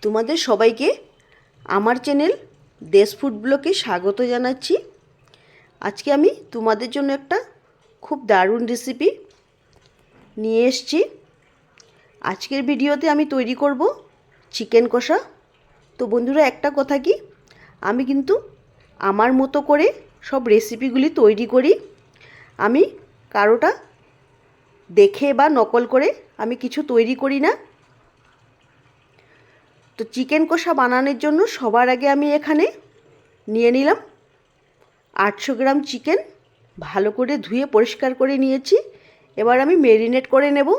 তোমাদের সবাইকে আমার চ্যানেল দেশ ফুড ব্লগে স্বাগত জানাচ্ছি। আজকে আমি তোমাদের জন্য একটা খুব দারুণ রেসিপি নিয়ে এসেছি। আজকের ভিডিওতে আমি তৈরি করব চিকেন কষা। তো বন্ধুরা, একটা কথা কি, আমি কিন্তু আমার মতো করে সব রেসিপিগুলি তৈরি করি। আমি কারোটা দেখে বা নকল করে আমি কিছু তৈরি করি না। তো চিকেন কষা বানানোর জন্য সবার আগে আমি এখানে নিয়ে নিলাম 800 গ্রাম চিকেন। ভালো করে ধুয়ে পরিষ্কার করে নিয়েছি। এবার আমি ম্যারিনেট করে নেব।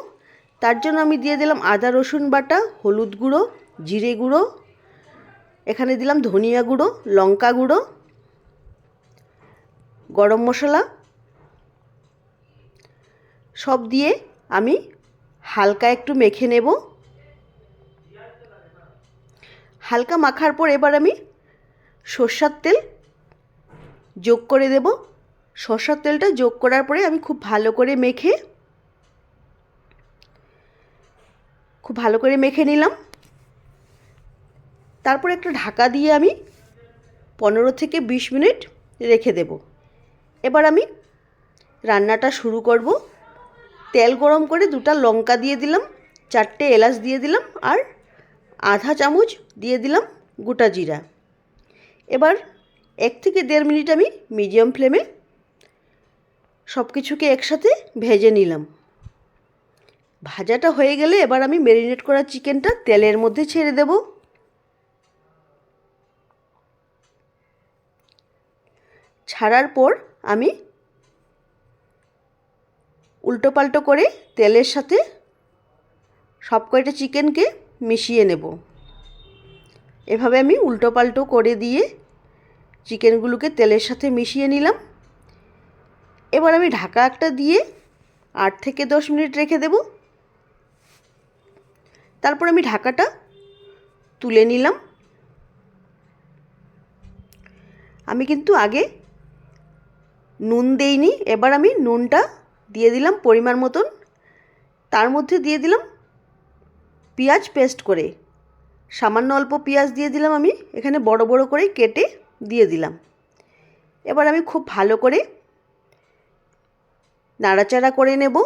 তার জন্য আমি দিয়ে দিলাম আদা রসুন বাটা, হলুদ গুঁড়ো, জিরে গুঁড়ো, এখানে দিলাম ধনিয়া গুঁড়ো, লঙ্কা গুঁড়ো, গরম মশলা সব দিয়ে আমি হালকা একটু মেখে নেব। হালকা মাখার পর এবার আমি সরষের তেল যোগ করে দেব। সরষের তেলটা যোগ করার পরে আমি খুব ভালো করে মেখে নিলাম। তারপর একটা ঢাকা দিয়ে আমি 15 থেকে 20 মিনিট রেখে দেব। এবার আমি রান্নাটা শুরু করব। তেল গরম করে 2টা লঙ্কা দিয়ে দিলাম, 4টে এলাচ দিয়ে দিলাম, আর আধা চামচ দিয়ে দিলাম গোটা জিরা। এবার 1 থেকে 1.5 মিনিট আমি মিডিয়াম ফ্লেমে সব কিছুকে একসাথে ভেজে নিলাম। ভাজাটা হয়ে গেলে এবার আমি ম্যারিনেট করা চিকেনটা তেলের মধ্যে ছেড়ে দেব। ছাড়ার পর আমি উল্টোপাল্টো করে তেলের সাথে সব কয়টা চিকেনকে মিশিয়ে নেব। এভাবে আমি উল্টোপাল্টো করে দিয়ে চিকেনগুলোকে তেলের সাথে মিশিয়ে নিলাম। এবার আমি ঢাকা একটা দিয়ে 8 থেকে 10 মিনিট রেখে দেব। তারপর আমি ঢাকাটা তুলে নিলাম। আমি কিন্তু আগে নুন দেইনি। এবার আমি নুনটা দিয়ে দিলাম পরিমাণ মতন। তার মধ্যে দিয়ে দিলাম পেঁয়াজ পেস্ট করে, সামান্য অল্প পেঁয়াজ দিয়ে দিলাম। আমি এখানে বড় বড় করে কেটে দিয়ে দিলাম। এবার আমি খুব ভালো করে নাড়াচাড়া করে নেব।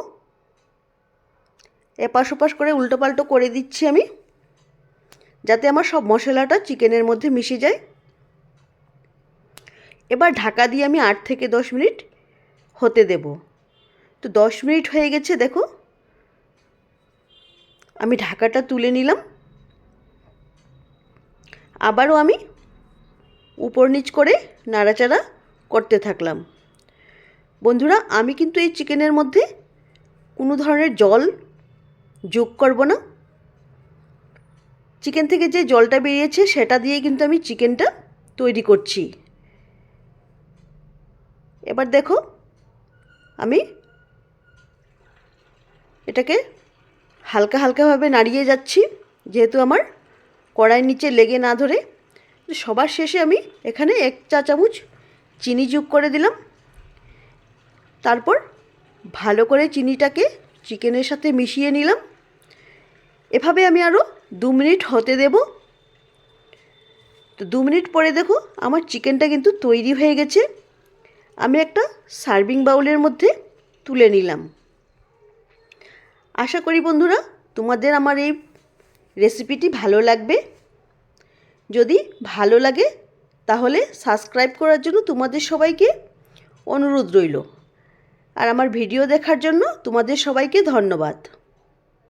এপাশ ওপাশ করে উল্টোপাল্টো করে দিচ্ছি আমি, যাতে আমার সব মশলাটা চিকেনের মধ্যে মিশে যায়। এবার ঢাকা দিয়ে আমি 8 থেকে 10 মিনিট হতে দেব। তো 10 মিনিট হয়ে গেছে, দেখো আমি ঢাকাটা তুলে নিলাম। আবারও আমি উপর নিচ করে নাড়াচাড়া করতে থাকলাম। বন্ধুরা, আমি কিন্তু এই চিকেনের মধ্যে কোনো ধরনের জল যোগ করব না। চিকেন থেকে যে জলটা বেরিয়েছে সেটা দিয়েই কিন্তু আমি চিকেনটা তৈরি করছি। এবার দেখো আমি এটাকে হালকা হালকাভাবে নাড়িয়ে যাচ্ছি, যেহেতু আমার কড়াইয়ের নিচে লেগে না ধরে। সবার শেষে আমি এখানে 1 চা চামচ চিনি যোগ করে দিলাম। তারপর ভালো করে চিনিটাকে চিকেনের সাথে মিশিয়ে নিলাম। এভাবে আমি আরও 2 মিনিট হতে দেব। তো 2 মিনিট পরে দেখো আমার চিকেনটা কিন্তু তৈরি হয়ে গেছে। আমি একটা সার্ভিং বাউলের মধ্যে তুলে নিলাম। আশা করি বন্ধুরা তোমাদের আমার এই রেসিপিটি ভালো লাগবে। যদি ভালো লাগে তাহলে সাবস্ক্রাইব করার জন্য তোমাদের সবাইকে অনুরোধ রইল। আর আমার ভিডিও দেখার জন্য তোমাদের সবাইকে ধন্যবাদ।